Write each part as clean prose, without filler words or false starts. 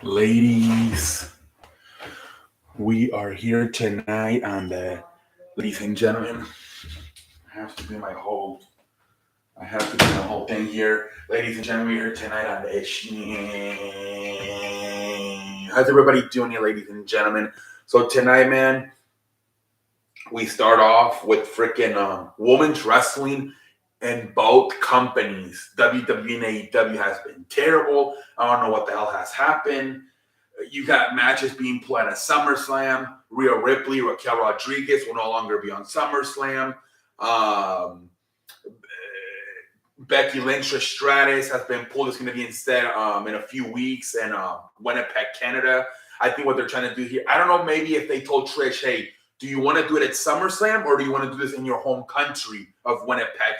Ladies, we are here tonight on the ladies and gentlemen. I have to do my whole I have to do the whole thing here. Ladies and gentlemen, we're here tonight on the How's everybody doing here, ladies and gentlemen? So tonight, man, we start off with freaking women's wrestling in both companies. WWE and AEW has been terrible. I don't know what the hell has happened. You got matches being played at SummerSlam. Rhea Ripley, Raquel Rodriguez will no longer be on SummerSlam. Um, Becky Lynch or Stratus has been pulled. It's going to be instead in a few weeks in Winnipeg, Canada. I think what they're trying to do here, I don't know, maybe if they told Trish, hey, do you want to do it at SummerSlam or do you want to do this in your home country of Winnipeg,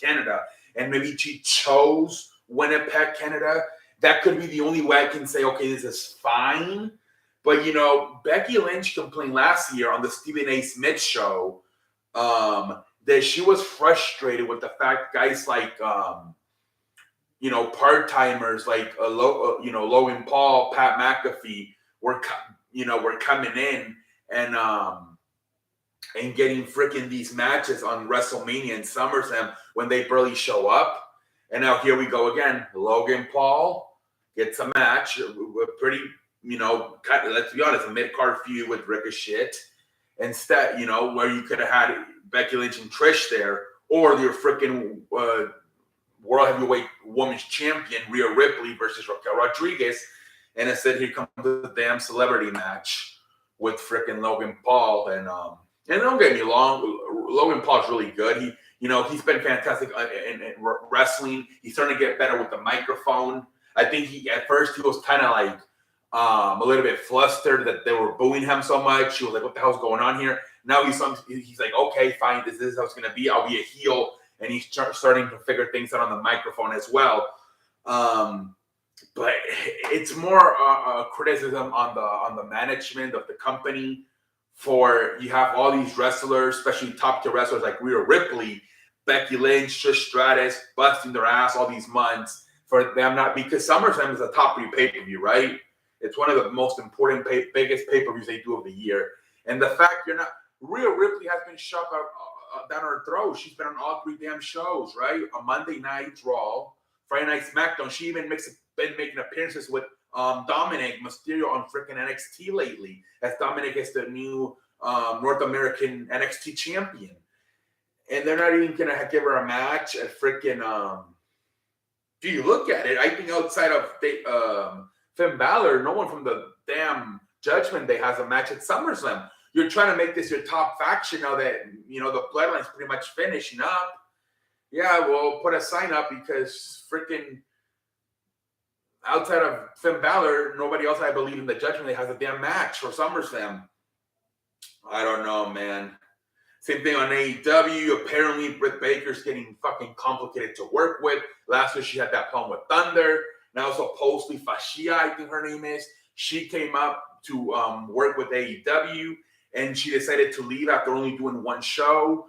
Canada? And maybe she chose Winnipeg, Canada. That could be the only way I can say, okay, this is fine. But, you know, Becky Lynch complained last year on the Stephen A. Smith show that she was frustrated with the fact guys like, part-timers like, Logan Paul, Pat McAfee were coming in and getting freaking these matches on WrestleMania and SummerSlam when they barely show up. And now here we go again. Logan Paul gets a match, a pretty, let's be honest, a mid-card feud with Ricochet. Instead, where you could have had Becky Lynch and Trish there, or your freaking World Heavyweight Women's Champion, Rhea Ripley versus Raquel Rodriguez. And instead, here comes the damn celebrity match with freaking Logan Paul. And don't get me wrong, Logan Paul's really good. He's been fantastic in wrestling. He's starting to get better with the microphone. I think at first he was kind of like a little bit flustered that they were booing him so much. He was like, what the hell's going on here? Now he's like, okay, fine, this is how it's going to be. I'll be a heel. And he's starting to figure things out on the microphone as well. But it's more criticism on the management of the company. For you have all these wrestlers, especially top-tier wrestlers like Rhea Ripley, Becky Lynch, Trish Stratus, busting their ass all these months for them not, because SummerSlam is a top 3 pay-per-view, right? It's one of the most important, biggest pay-per-views they do of the year. And the fact Rhea Ripley has been shoved down her throat. She's been on all 3 damn shows, right? On Monday Night Raw, Friday Night SmackDown. She even been making appearances with Dominic Mysterio on freaking NXT lately, as Dominic is the new North American NXT champion. And they're not even going to give her a match at freaking... do you look at it? I think outside of Finn Balor, no one from the damn Judgment Day has a match at SummerSlam. You're trying to make this your top faction now that, the Bloodline's pretty much finishing up. Yeah, well, put a sign up because freaking outside of Finn Balor, nobody else, I believe, in the Judgment Day has a damn match for SummerSlam. I don't know, man. Same thing on AEW. Apparently, Britt Baker's getting fucking complicated to work with. Last year, she had that problem with Thunder. Now, supposedly, Fascia, I think her name is. She came up to work with AEW, and she decided to leave after only doing one show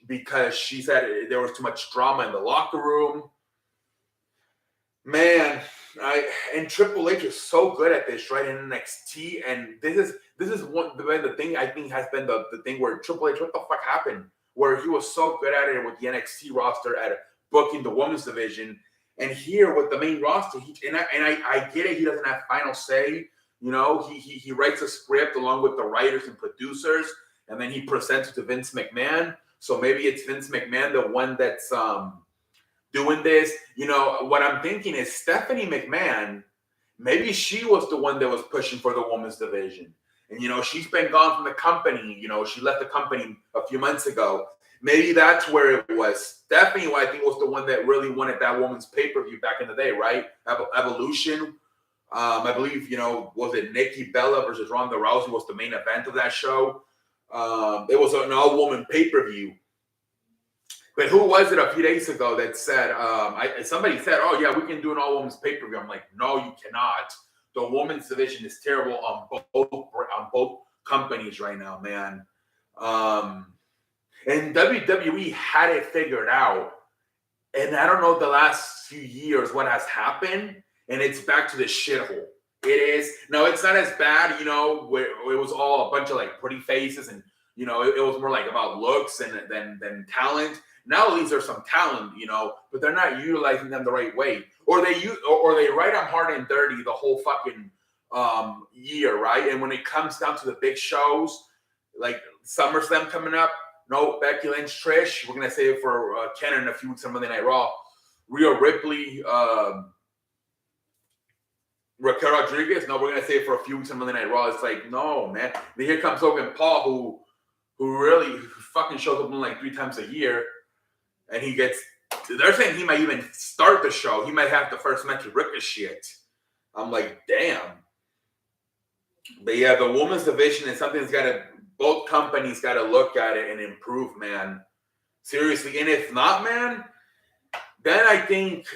because she said there was too much drama in the locker room. Man, and Triple H is so good at this, right? In NXT, and this is the thing I think has been the thing where Triple H, what the fuck happened? Where he was so good at it with the NXT roster at booking the women's division, and here with the main roster, I get it. He doesn't have final say. He writes a script along with the writers and producers, and then he presents it to Vince McMahon. So maybe it's Vince McMahon, the one that's doing this. What I'm thinking is Stephanie McMahon, maybe she was the one that was pushing for the women's division. And, she's been gone from the company. She left the company a few months ago. Maybe that's where it was. Stephanie, I think, was the one that really wanted that woman's pay-per-view back in the day, right? Evolution. I believe, was it Nikki Bella versus Ronda Rousey was the main event of that show. It was an all-woman pay-per-view. But who was it a few days ago that said, somebody said, oh, yeah, we can do an all-women's pay-per-view. I'm like, no, you cannot. The women's division is terrible on both companies right now, man. And WWE had it figured out. And I don't know the last few years what has happened. And it's back to the shithole. It is. No, it's not as bad, where it was all a bunch of like pretty faces and it was more like about looks and than talent. Now these are some talent, but they're not utilizing them the right way. Or they write them hard and dirty the whole fucking year, right? And when it comes down to the big shows, like SummerSlam coming up, no Becky Lynch, Trish. We're gonna save it for Ken in a few weeks on Monday Night Raw. Rhea Ripley, Raquel Rodriguez. No, we're gonna save it for a few weeks on Monday Night Raw. It's like, no, man. Then here comes Logan Paul, who really fucking shows up like 3 times a year, and he gets. They're saying he might even start the show. He might have the first match with Ricochet. I'm like, damn. But yeah, the women's division is something that's got to. Both companies got to look at it and improve, man. Seriously. And if not, man, then I think,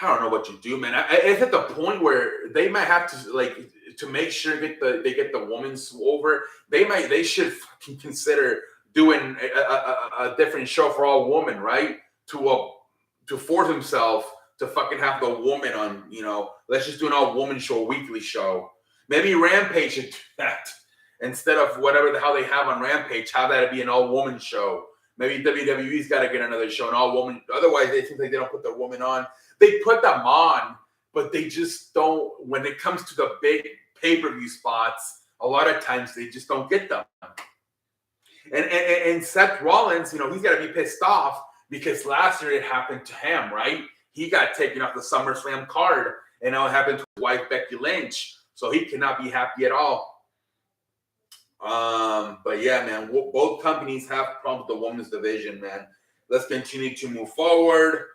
I don't know what you do, man. It's at the point where they might have to, like, to make sure they get the women's over. They should fucking consider doing a different show for all women, right? To force himself to fucking have the woman on, let's just do an all woman show, a weekly show. Maybe Rampage should do that. Instead of whatever the hell they have on Rampage, have that be an all-woman show. Maybe WWE's got to get another show, an all-woman. Otherwise, it seems like they don't put their woman on. They put them on, but they just don't. When it comes to the big pay-per-view spots, a lot of times they just don't get them. And Seth Rollins, he's got to be pissed off because last year it happened to him, right? He got taken off the SummerSlam card, and now it happened to his wife, Becky Lynch. So he cannot be happy at all. But yeah, man, both companies have problems with the women's division, man. Let's continue to move forward.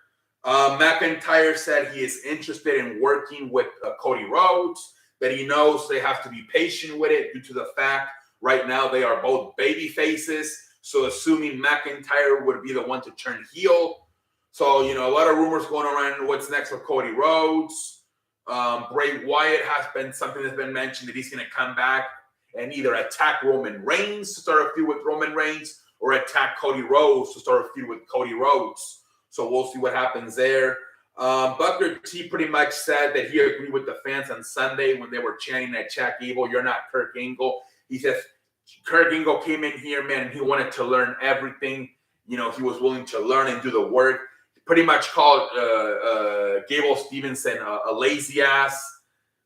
McIntyre said he is interested in working with Cody Rhodes, but he knows they have to be patient with it due to the fact right now they are both baby faces. So assuming McIntyre would be the one to turn heel. So, a lot of rumors going around what's next for Cody Rhodes. Bray Wyatt has been something that's been mentioned that he's going to come back and either attack Roman Reigns to start a feud with Roman Reigns or attack Cody Rhodes to start a feud with Cody Rhodes. So we'll see what happens there. Booker T pretty much said that he agreed with the fans on Sunday when they were chanting at Chad Gable, "You're not Kurt Angle." He says Kurt Angle came in here, man, and he wanted to learn everything. He was willing to learn and do the work. He pretty much called Gable Stevenson a lazy ass.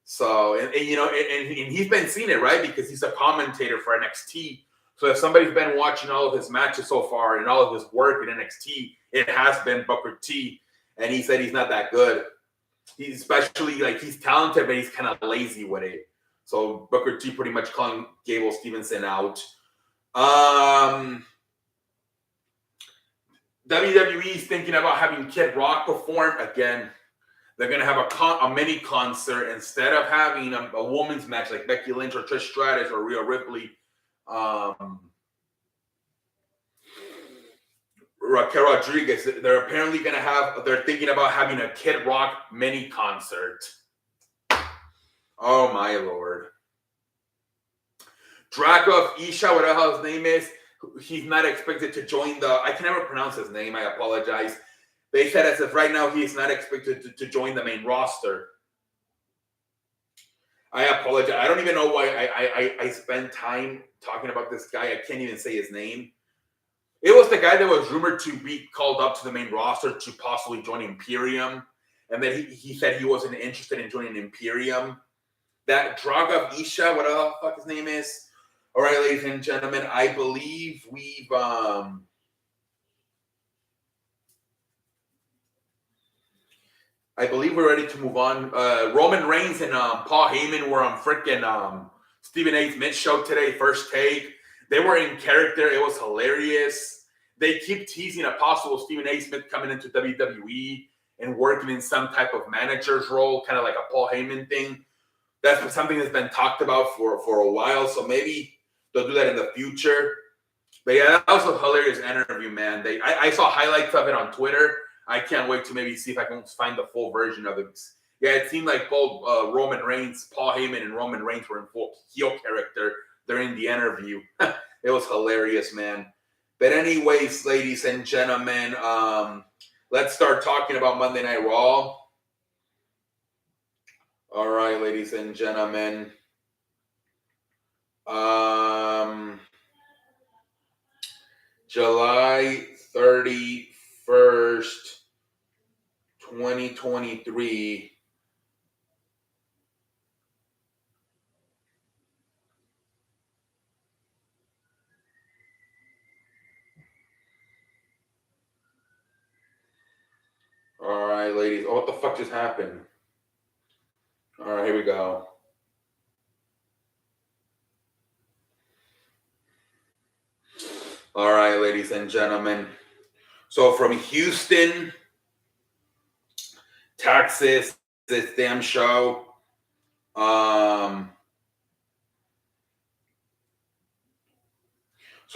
So, and he's been seeing it, right? Because he's a commentator for NXT. So if somebody's been watching all of his matches so far and all of his work in NXT, it has been Booker T. And he said he's not that good. He's especially, he's talented, but he's kind of lazy with it. So Booker T pretty much calling Gable Stevenson out. WWE's thinking about having Kid Rock perform again. They're going to have a mini concert instead of having a women's match like Becky Lynch or Trish Stratus or Rhea Ripley. Raquel Rodriguez. They're apparently going to they're thinking about having a Kid Rock mini concert. Oh, my Lord. Drago Isha, whatever the hell his name is, he's not expected to join I can never pronounce his name. I apologize. They said as of right now, he is not expected to join the main roster. I apologize. I don't even know why I spend time talking about this guy. I can't even say his name. It was the guy that was rumored to be called up to the main roster to possibly join Imperium. And then he said he wasn't interested in joining Imperium. That Drago Isha, whatever the fuck his name is. All right, ladies and gentlemen, I believe we're ready to move on. Roman Reigns and Paul Heyman were on freaking Stephen A. Smith show today, First Take. They were in character. It was hilarious. They keep teasing a possible Stephen A. Smith coming into WWE and working in some type of manager's role, kind of like a Paul Heyman thing. That's something that's been talked about for a while, so maybe they'll do that in the future. But yeah, that was a hilarious interview, man. I saw highlights of it on Twitter. I can't wait to maybe see if I can find the full version of it. Yeah, it seemed like both Roman Reigns, Paul Heyman, and Roman Reigns were in full heel character during the interview. It was hilarious, man. But anyways, ladies and gentlemen, let's start talking about Monday Night Raw. All right, ladies and gentlemen. July 31st, 2023. All right, ladies. Oh, what the fuck just happened? All right, here we go. All right, ladies and gentlemen. So from Houston, Texas, this damn show. So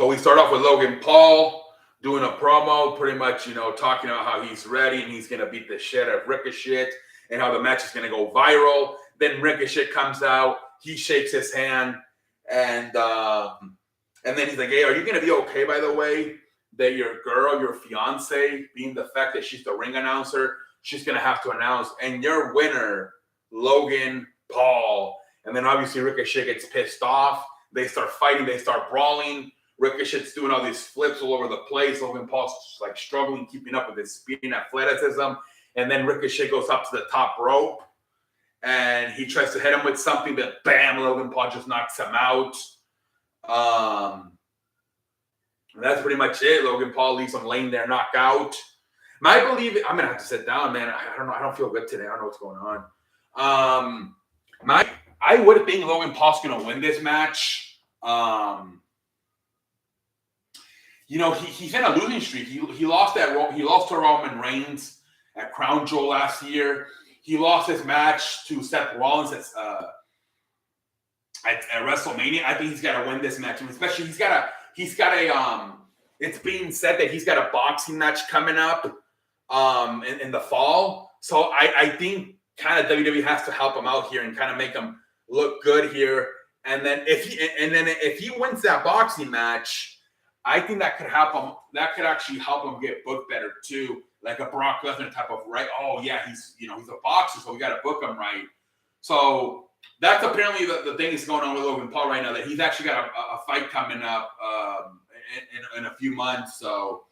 we start off with Logan Paul doing a promo, pretty much, talking about how he's ready and he's gonna beat the shit out of Ricochet and how the match is gonna go viral. Then Ricochet comes out, he shakes his hand, and then he's like, "Hey, are you gonna be okay? By the way, that your girl, your fiance, being the fact that she's the ring announcer, she's gonna have to announce, and your winner, Logan Paul." And then obviously Ricochet gets pissed off. They start fighting. They start brawling. Ricochet's doing all these flips all over the place. Logan Paul's like struggling, keeping up with his speed and athleticism. And then Ricochet goes up to the top rope and he tries to hit him with something, but bam, Logan Paul just knocks him out. That's pretty much it. Logan Paul leaves him laying there, knocked out. I believe I'm gonna have to sit down, man. I don't know. I don't feel good today. I don't know what's going on. I would think Logan Paul's gonna win this match. He's in a losing streak. He lost to Roman Reigns at Crown Jewel last year. He lost his match to Seth Rollins at WrestleMania. I think he's got to win this match, especially he's got a. It's being said that he's got a boxing match coming up in the fall. So I think kind of WWE has to help him out here and kind of make him look good here. And then if he wins that boxing match, I think that could help him. That could actually help him get booked better too, like a Brock Lesnar type of right. Oh yeah, he's a boxer, so we got to book him right. So that's apparently the thing that's going on with Logan Paul right now. That he's actually got a fight coming up in a few months. So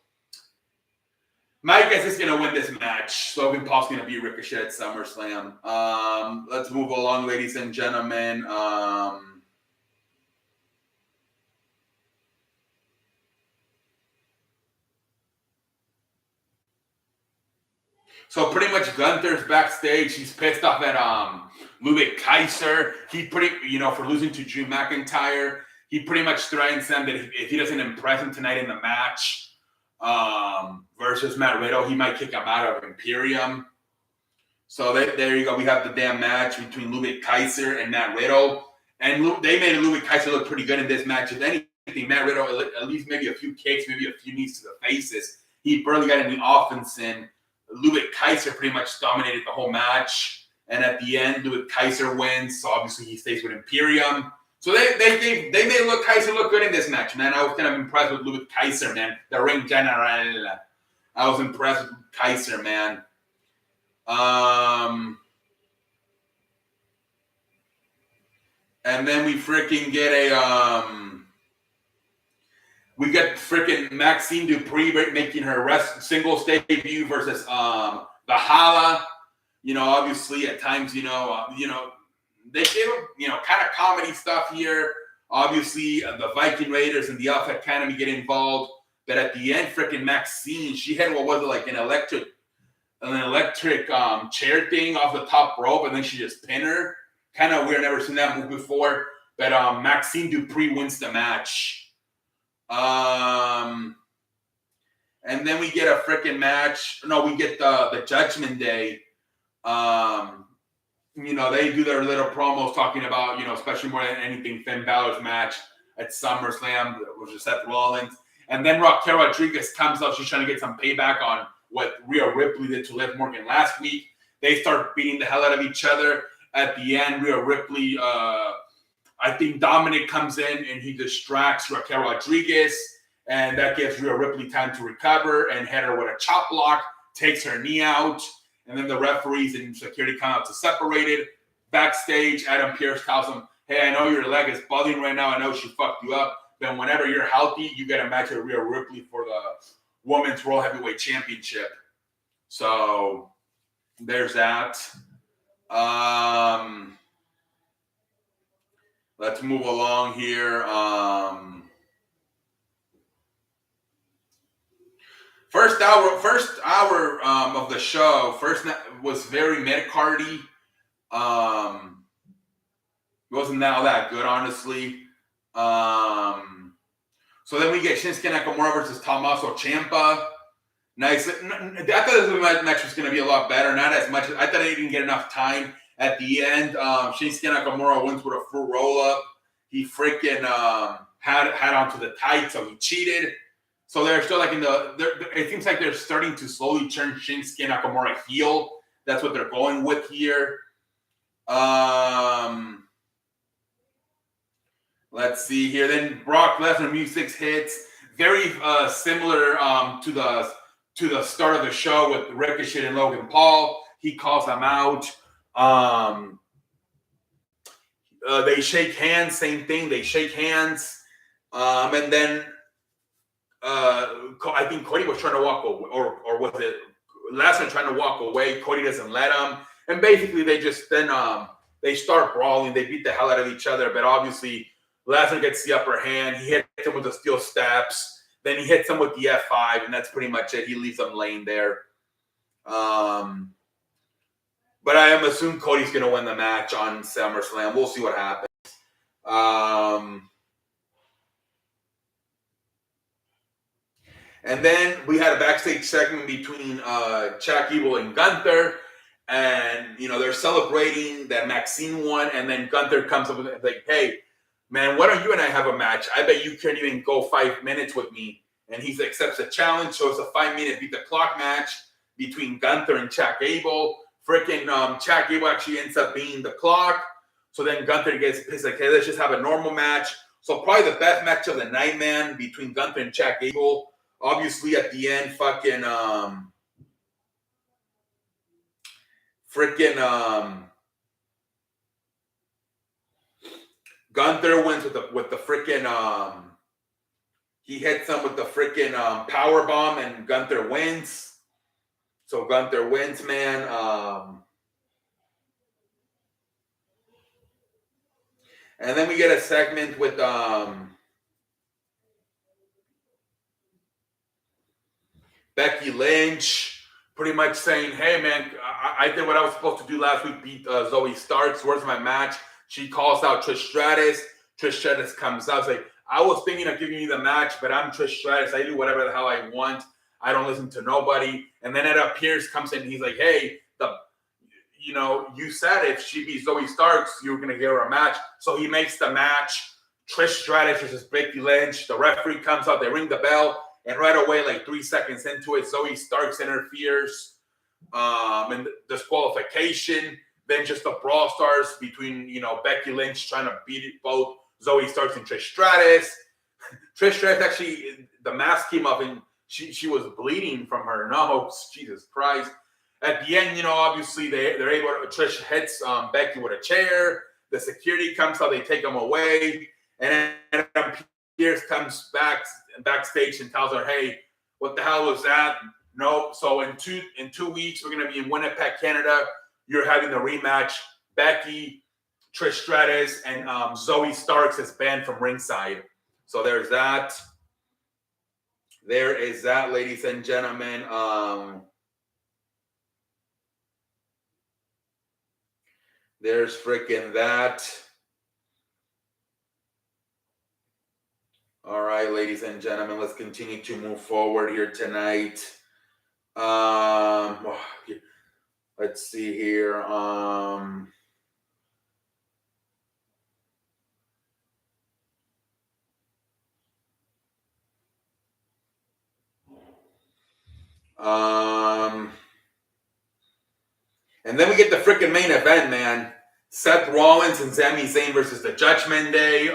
my guess is going to win this match. Logan Paul's going to beat Ricochet at SummerSlam. Let's move along, ladies and gentlemen. So pretty much Gunther's backstage. He's pissed off at Ludwig Kaiser. He for losing to Drew McIntyre. He pretty much threatens them that if he doesn't impress him tonight in the match versus Matt Riddle, he might kick him out of Imperium. So there you go. We have the damn match between Ludwig Kaiser and Matt Riddle. And they made Ludwig Kaiser look pretty good in this match. If anything, Matt Riddle, at least maybe a few kicks, maybe a few knees to the faces. He barely got any offense in. Ludwig Kaiser pretty much dominated the whole match. And at the end, Ludwig Kaiser wins. So obviously he stays with Imperium. So they made Kaiser look good in this match, man. I was kind of impressed with Ludwig Kaiser, man. The ring general. I was impressed with Kaiser, man. And then we freaking get we get freaking Maxine Dupree making her singles debut versus the Hala. Obviously at times, they give kind of comedy stuff here. Obviously, the Viking Raiders and the Alpha Academy get involved, but at the end, freaking Maxine, she had what was it, like an electric chair thing off the top rope, and then she just pinned her. Kind of weird, never seen that move before. But Maxine Dupree wins the match. And then we get a freaking match. No, we get the Judgment Day. They do their little promos talking about, especially more than anything, Finn Balor's match at SummerSlam, which is Seth Rollins. And then Raquel Rodriguez comes up. She's trying to get some payback on what Rhea Ripley did to Liv Morgan last week. They start beating the hell out of each other. At the end, Rhea Ripley, I think Dominic comes in and he distracts Raquel Rodriguez. And that gives Rhea Ripley time to recover and hit her with a chop block, takes her knee out. And then the referees and security come out to separate it. Backstage, Adam Pearce tells him, hey, I know your leg is buzzing right now. I know she fucked you up. Then whenever you're healthy, you get a match with Rhea Ripley for the Women's World Heavyweight Championship. So there's that. Let's move along here. First hour of the show. First was very mid-cardy. Wasn't all that good, honestly. So then we get Shinsuke Nakamura versus Tommaso Ciampa. Nice. I thought this match was going to be a lot better. Not as much. I thought I didn't get enough time at the end. Shinsuke Nakamura wins with a full roll-up. He freaking had onto the tight, so he cheated. So they're still like it seems like they're starting to slowly turn Shinsuke Nakamura heel. That's what they're going with here. Let's see here. Then Brock Lesnar music hits. Very similar to the start of the show with Ricochet and Logan Paul. He calls them out. They shake hands. Same thing. They shake hands. And then I think Cody was trying to walk away, or was it Lesnar trying to walk away? Cody doesn't let him. And basically they just then they start brawling. They beat the hell out of each other. But obviously Lesnar gets the upper hand. He hits him with the steel steps. Then he hits him with the F5, and that's pretty much it. He leaves him laying there. But I am assuming Cody's going to win the match on SummerSlam. We'll see what happens. And then we had a backstage segment between Chad Gable and Gunther. And, they're celebrating that Maxine won. And then Gunther comes up with like, hey, man, why don't you and I have a match? I bet you can't even go 5 minutes with me. And he accepts the challenge. So it's a 5-minute beat the clock match between Gunther and Chad Gable. Freaking Chad Gable actually ends up being the clock. So then Gunther gets pissed like, hey, let's just have a normal match. So probably the best match of the night, man, between Gunther and Chad Gable. Obviously at the end, Gunther wins with the freaking he hits him with the freaking power bomb, and Gunther wins. So Gunther wins, man. And then we get a segment with Becky Lynch, pretty much saying, hey, man, I did what I was supposed to do last week, beat Zoe Starks. Where's my match? She calls out Trish Stratus. Trish Stratus comes out. It's like, I was thinking of giving you the match, but I'm Trish Stratus. I do whatever the hell I want. I don't listen to nobody. And then Adam Pearce comes in. And he's like, hey, you said if she beats Zoe Starks, you were going to give her a match. So he makes the match. Trish Stratus versus Becky Lynch. The referee comes out. They ring the bell. And right away, like 3 seconds into it, Zoe Starks interferes. And disqualification. Then just the brawl starts between, Becky Lynch trying to beat both Zoe Starks and Trish Stratus. Trish Stratus actually, the mask came up and she was bleeding from her nose. Jesus Christ. At the end, obviously they're able to, Trish hits Becky with a chair. The security comes out, they take them away. And then Pearce comes backstage and tells her, hey, what the hell was that? Nope. So in two weeks, we're going to be in Winnipeg, Canada. You're having the rematch. Becky, Trish Stratus, and Zoe Starks is banned from ringside. So there's that. There is that, ladies and gentlemen. There's freaking that. All right, ladies and gentlemen, let's continue to move forward here tonight. Let's see here. And then we get the freaking main event, man. Seth Rollins and Sami Zayn versus the Judgment Day.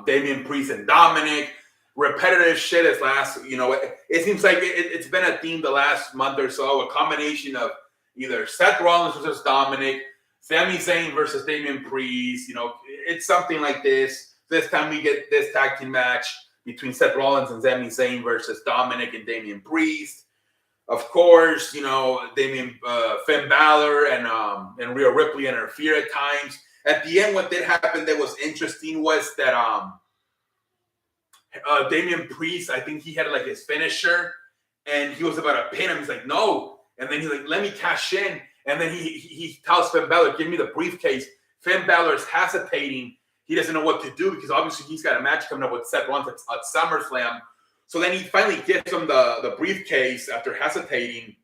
Damian Priest and Dominic. Repetitive shit as last, it seems like it's been a theme the last month or so. A combination of either Seth Rollins versus Dominic, Sami Zayn versus Damian Priest. You know, it's something like this. This time we get this tag team match between Seth Rollins and Sami Zayn versus Dominic and Damian Priest. Of course, you know, Finn Balor and Rhea Ripley interfere at times. At the end, what did happen that was interesting was that Damian Priest, I think he had like his finisher, and he was about to pin him. He's like, no. And then he's like, let me cash in. And then he tells Finn Balor, give me the briefcase. Finn Balor is hesitating. He doesn't know what to do because obviously he's got a match coming up with Seth Rollins at SummerSlam. So then he finally gives him the briefcase after hesitating.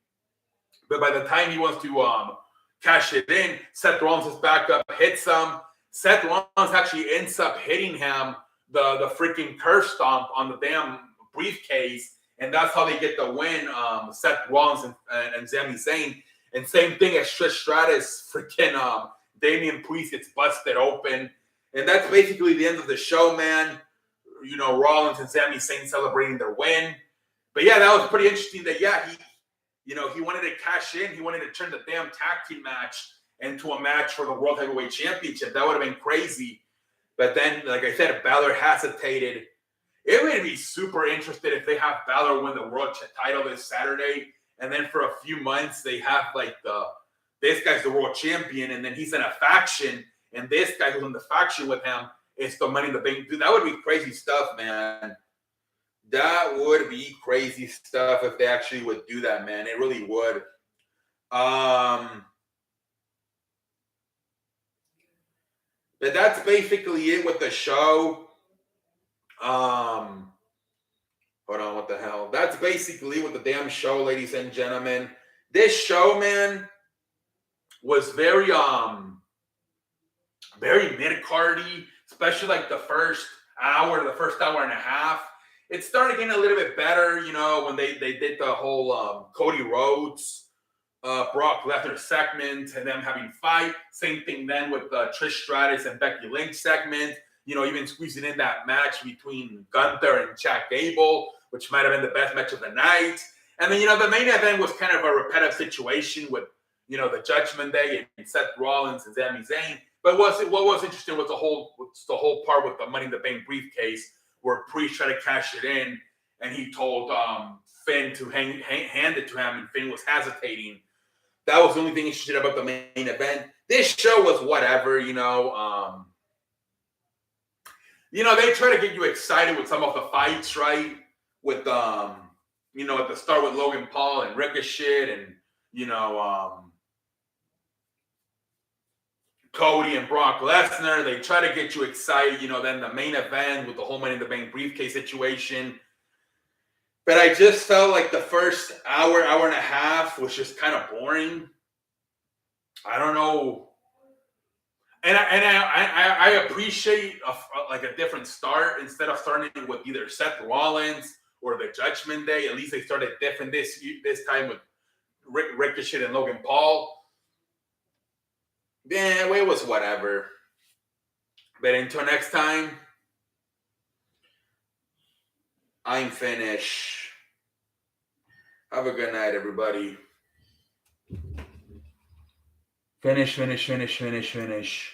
But by the time he wants to cash it in, Seth Rollins is back up, hits him. Seth Rollins actually ends up hitting him the freaking curve stomp on the damn briefcase. And that's how they get the win, Seth Rollins and Sami Zayn. And same thing as Trish Stratus, freaking Damian Priest gets busted open. And that's basically the end of the show, man. You know, Rollins and Sami Zayn celebrating their win. But yeah, that was pretty interesting that, yeah, he wanted to cash in. He wanted to turn the damn tag team match into a match for the World Heavyweight Championship. That would have been crazy. But then, like I said, Balor hesitated. It would be super interested if they have Balor win the world title this Saturday, and then for a few months they have like this guy's the world champion, and then he's in a faction, and this guy who's in the faction with him is the Money in the Bank. Dude, that would be crazy stuff, man. That would be crazy stuff if they actually would do that, man. It really would. But that's basically it with the show. Hold on, what the hell? That's basically with the damn show, ladies and gentlemen. This show, man, was very mid-cardy, especially like the first hour and a half. It started getting a little bit better, you know, when they did the whole Cody Rhodes, Brock Lesnar segment and them having fight. Same thing then with Trish Stratus and Becky Lynch segment. You know, even squeezing in that match between Gunther and Chad Gable, which might have been the best match of the night. And then, you know, the main event was kind of a repetitive situation with, you know, the Judgment Day and Seth Rollins and Sami Zayn. But what was interesting was the whole part with the Money in the Bank briefcase where Priest tried to cash it in, and he told Finn to hand it to him, and Finn was hesitating. That was the only thing interesting about the main event. This show was whatever, you know. You know, they try to get you excited with some of the fights, right? With you know, at the start with Logan Paul and Ricochet, and you know, Cody and Brock Lesnar. They try to get you excited, you know. Then the main event with the whole Money in the Bank briefcase situation. But I just felt like the first hour and a half was just kind of boring. I don't know. And I appreciate a different start instead of starting with either Seth Rollins or the Judgment Day. At least they started different this time with Ricochet and Logan Paul. Yeah, it was whatever. But until next time, I'm finished. Have a good night, everybody. Finish.